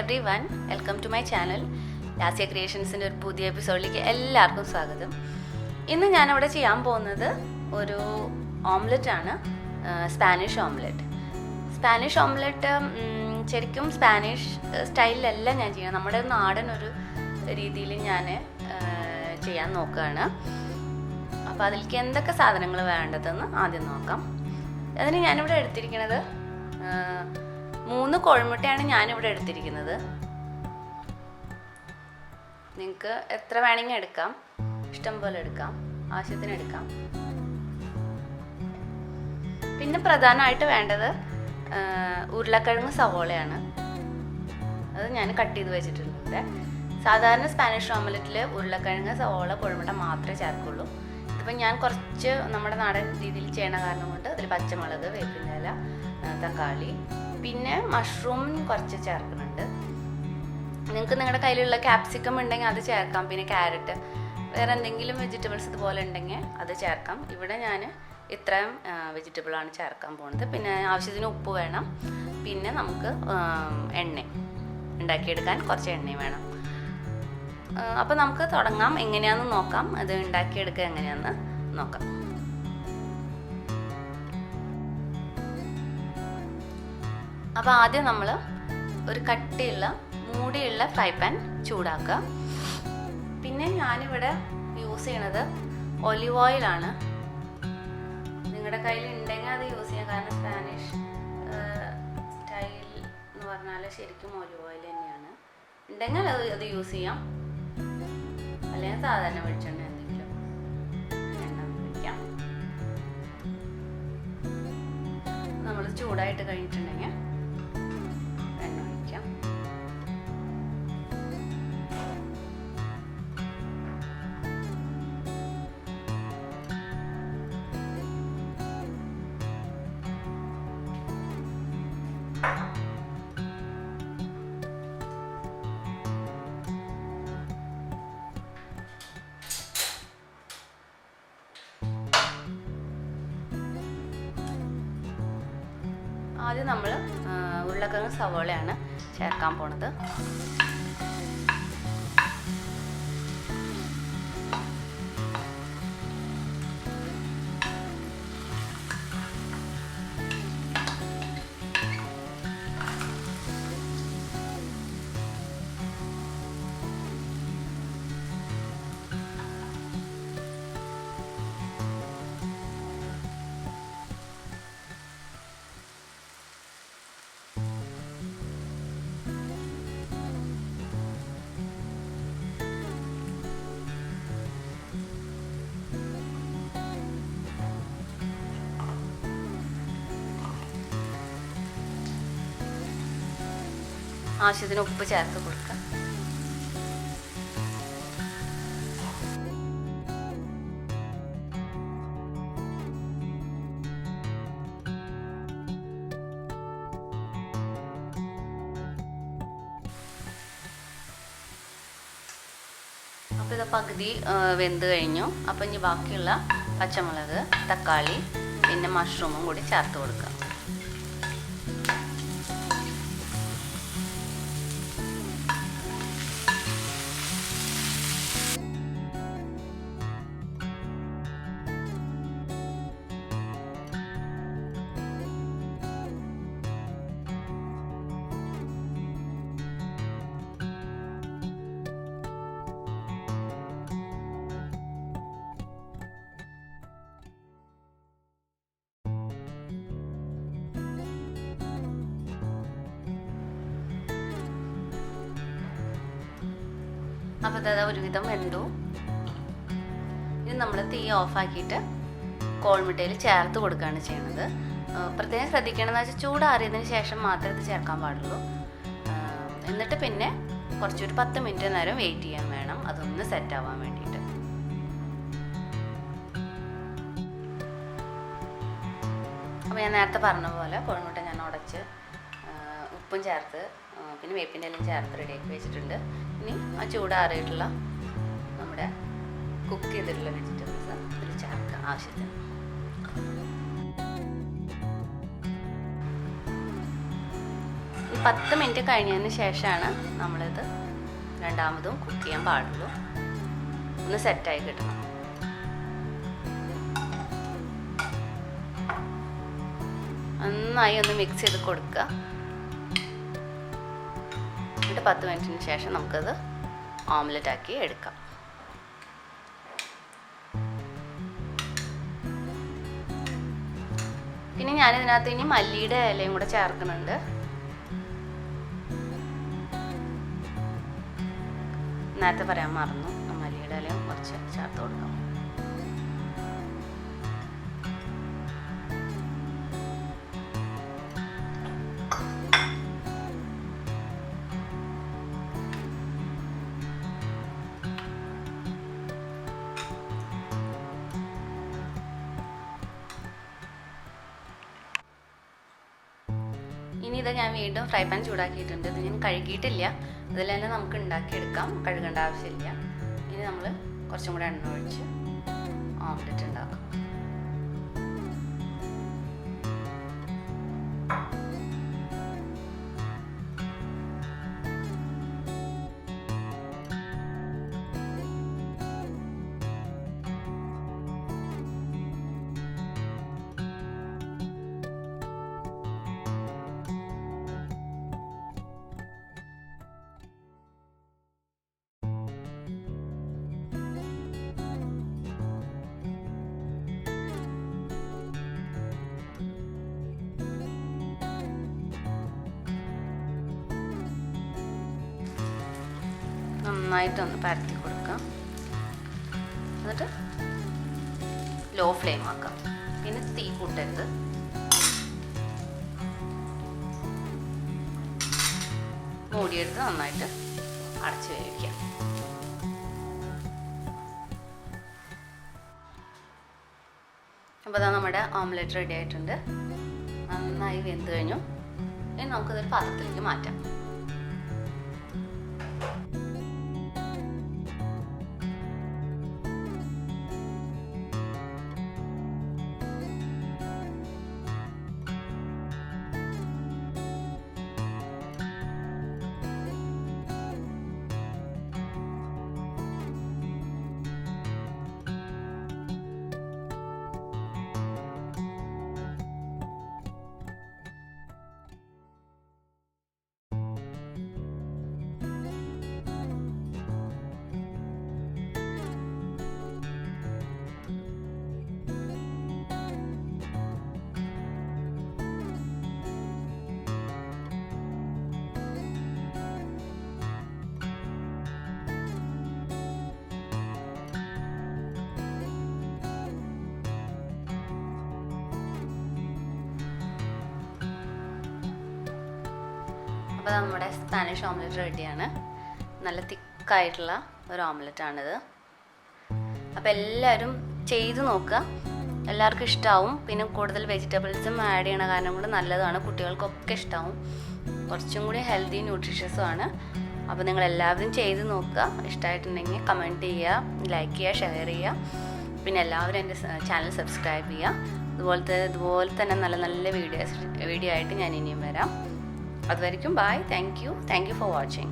everyone, welcome to my channel. Lasya ക്രിയേഷൻസിൻ്റെ ഒരു പുതിയ എപ്പിസോഡിലേക്ക് എല്ലാവർക്കും സ്വാഗതം. ഇന്ന് ഞാനിവിടെ ചെയ്യാൻ പോകുന്നത് ഒരു ഓംലെറ്റ് ആണ്, സ്പാനിഷ് ഓംലെറ്റ്. സ്പാനിഷ് ഓംലെറ്റ് ശരിക്കും സ്പാനിഷ് സ്റ്റൈലിലല്ല ഞാൻ ചെയ്യുന്നത്, നമ്മുടെ നാടൻ ഒരു രീതിയിൽ ഞാൻ ചെയ്യാൻ നോക്കുകയാണ്. അപ്പോൾ അതിലേക്ക് എന്തൊക്കെ സാധനങ്ങൾ വേണ്ടതെന്ന് ആദ്യം നോക്കാം. അതിന് ഞാനിവിടെ എടുത്തിരിക്കുന്നത് 3 കോഴിമുട്ടയാണ് ഞാനിവിടെ എടുത്തിരിക്കുന്നത്. നിങ്ങൾക്ക് എത്ര വേണമെങ്കിൽ എടുക്കാം, ഇഷ്ടം പോലെ എടുക്കാം, ആവശ്യത്തിന് എടുക്കാം. പിന്നെ പ്രധാനമായിട്ട് വേണ്ടത് ഉരുളക്കിഴങ്ങ് സവോളയാണ്. അത് ഞാൻ കട്ട് ചെയ്ത് വെച്ചിട്ടുണ്ട്. സാധാരണ സ്പാനിഷ് ഓംലെറ്റിൽ ഉരുളക്കിഴങ്ങ് സവോള കോഴിമുട്ട മാത്രമേ ചേർക്കുള്ളൂ. ഇതിപ്പോൾ ഞാൻ കുറച്ച് നമ്മുടെ നാടൻ രീതിയിൽ ചെയ്യണ കാരണം കൊണ്ട് അതിൽ പച്ചമുളക്, വേപ്പിൻ്റെ ഇല, തക്കാളി, പിന്നെ മഷ്റൂം കുറച്ച് ചേർക്കുന്നുണ്ട്. നിങ്ങൾക്ക് നിങ്ങളുടെ കയ്യിലുള്ള ക്യാപ്സിക്കം ഉണ്ടെങ്കിൽ അത് ചേർക്കാം. പിന്നെ ക്യാരറ്റ്, വേറെ എന്തെങ്കിലും വെജിറ്റബിൾസ് ഇതുപോലെ ഉണ്ടെങ്കിൽ അത് ചേർക്കാം. ഇവിടെ ഞാൻ ഇത്രയും വെജിറ്റബിളാണ് ചേർക്കാൻ പോകുന്നത്. പിന്നെ ആവശ്യത്തിന് ഉപ്പ് വേണം. പിന്നെ നമുക്ക് എണ്ണ ഉണ്ടാക്കിയെടുക്കാൻ കുറച്ച് എണ്ണയും വേണം. അപ്പോൾ നമുക്ക് തുടങ്ങാം. എങ്ങനെയാണെന്ന് നോക്കാം, അത് ഉണ്ടാക്കിയെടുക്കുക എങ്ങനെയാണെന്ന് നോക്കാം. അപ്പോൾ ആദ്യം നമ്മൾ ഒരു കട്ടിയുള്ള മൂടിയുള്ള ഫ്രൈ പാൻ ചൂടാക്കുക. പിന്നെ ഞാനിവിടെ യൂസ് ചെയ്യണത് ഒലിവ് ഓയിലാണ്. നിങ്ങളുടെ കയ്യിൽ ഉണ്ടെങ്കിൽ അത് യൂസ് ചെയ്യാം. കാരണം സ്പാനിഷ് സ്റ്റൈൽ എന്ന് പറഞ്ഞാൽ ശരിക്കും ഒലിവ് ഓയിൽ തന്നെയാണ്. ഉണ്ടെങ്കിൽ അത് യൂസ് ചെയ്യാം. അല്ലെങ്കിൽ സാധാരണ വെളിച്ചെണ്ണ എന്തെങ്കിലും എണ്ണ ഉപയോഗിക്കാം. നമ്മൾ ചൂടായിട്ട് കഴിഞ്ഞിട്ടുണ്ടെങ്കിൽ എണ്ണ ഒഴിക്കാം. ആദ്യം നമ്മൾ ഉരുളക്കിഴങ്ങ് സവോളയാണ് ചേർക്കാൻ പോണത്. ആവശ്യത്തിന് ഉപ്പ് ചേർത്ത് കൊടുക്കുക. അപ്പോൾ ഇത് പകുതി വെന്ത് കഴിഞ്ഞു. അപ്പോൾ ഇനി ബാക്കിയുള്ള പച്ചമുളക്, തക്കാളി, പിന്നെ മഷ്റൂമും കൂടി ചേർത്ത് കൊടുക്കുക. അപ്പോൾ അത് ഒരുവിധം വെന്തു. ഇനി നമ്മൾ തീ ഓഫാക്കിയിട്ട് കോഴിമുട്ടയിൽ ചേർത്ത് കൊടുക്കുകയാണ് ചെയ്യുന്നത്. പ്രത്യേകം ശ്രദ്ധിക്കണമെന്ന് വെച്ചാൽ ചൂടാറിയതിന് ശേഷം മാത്രമേ ഇത് ചേർക്കാൻ പാടുള്ളൂ. എന്നിട്ട് പിന്നെ കുറച്ചൊരു 10 മിനിറ്റ് നേരം വെയിറ്റ് ചെയ്യാൻ വേണം, അതൊന്ന് സെറ്റ് ആവാൻ വേണ്ടിയിട്ട്. അപ്പോൾ ഞാൻ നേരത്തെ പറഞ്ഞ പോലെ കോഴിമുട്ട ഞാൻ ഉടച്ച് ഉപ്പും ചേർത്ത് പിന്നെ വേപ്പിൻ്റെ എല്ലാം ചേർത്ത് റെഡിയാക്കി വെച്ചിട്ടുണ്ട്. ഇനി ആ ചൂടാറിയിട്ടുള്ള നമ്മുടെ കുക്ക് ചെയ്തിട്ടുള്ള വെജിറ്റബിൾസ് ഇതിൽ ചേർക്കുക ആവശ്യത്തിന്. 10 മിനിറ്റ് കഴിഞ്ഞതിന് ശേഷമാണ് നമ്മളിത് രണ്ടാമതും കുക്ക് ചെയ്യാൻ പാടുള്ളൂ. ഒന്ന് സെറ്റായി കിട്ടണം. നന്നായി ഒന്ന് മിക്സ് ചെയ്ത് കൊടുക്കുക. എന്നിട്ട് 10 മിനിറ്റിന് ശേഷം നമുക്കത് ഓംലെറ്റ് ആക്കി എടുക്കാം. പിന്നെ ഞാനിതിനകത്ത് ഇനി മല്ലിയുടെ ഇലയും കൂടെ ചേർക്കുന്നുണ്ട്. നേരത്തെ പറയാൻ മറന്നു, മല്ലിയുടെ ഇലയും കുറച്ച് ചേർത്ത് കൊടുക്കാം. ഇനി ഇത് ഞാൻ വീണ്ടും ഫ്രൈ പാൻ ചൂടാക്കിയിട്ടുണ്ട്. ഇത് ഞാൻ കഴുകിയിട്ടില്ല, അതിൽ തന്നെ നമുക്ക് ഉണ്ടാക്കിയെടുക്കാം, കഴുകേണ്ട ആവശ്യമില്ല. ഇനി നമ്മൾ കുറച്ചും കൂടെ എണ്ണ ഒഴിച്ച് ഓംലെറ്റ് ഉണ്ടാക്കാം. നന്നായിട്ടൊന്ന് പരത്തി കൊടുക്കാം. എന്നിട്ട് ലോ ഫ്ലെയിം ആക്കാം. പിന്നെ തീ കൂട്ടരുത്. മൂടിയെടുത്ത് നന്നായിട്ട് അടച്ചു വേവിക്കാം. അപ്പോൾ അതാ നമ്മുടെ ഓംലെറ്റ് റെഡി ആയിട്ടുണ്ട്. നന്നായി വെന്ത് കഴിഞ്ഞു. ഇനി നമുക്കിതൊരു പാത്രത്തിലേക്ക് മാറ്റാം. അപ്പോൾ നമ്മുടെ സ്പാനിഷ് ഓംലെറ്റ് റെഡിയാണ്. നല്ല തിക്കായിട്ടുള്ള ഒരു ഓംലെറ്റാണിത്. അപ്പോൾ എല്ലാവരും ചെയ്ത് നോക്കുക, എല്ലാവർക്കും ഇഷ്ടമാവും. പിന്നെ കൂടുതൽ വെജിറ്റബിൾസും ആഡ് ചെയ്യണ കാരണം കൊണ്ട് നല്ലതാണ്, കുട്ടികൾക്കൊക്കെ ഇഷ്ടമാവും. കുറച്ചും കൂടി ഹെൽത്തി ന്യൂട്രീഷ്യസുമാണ്. അപ്പോൾ നിങ്ങളെല്ലാവരും ചെയ്ത് നോക്കുക. ഇഷ്ടമായിട്ടുണ്ടെങ്കിൽ കമൻറ്റ് ചെയ്യുക, ലൈക്ക് ചെയ്യുക, ഷെയർ ചെയ്യുക. പിന്നെ എല്ലാവരും എൻ്റെ ചാനൽ സബ്സ്ക്രൈബ് ചെയ്യുക. ഇതുപോലെ തന്നെ നല്ല നല്ല വീഡിയോ ആയിട്ട് ഞാൻ ഇനിയും വരാം. അതുവരെയ്ക്കും bye. Thank you for watching.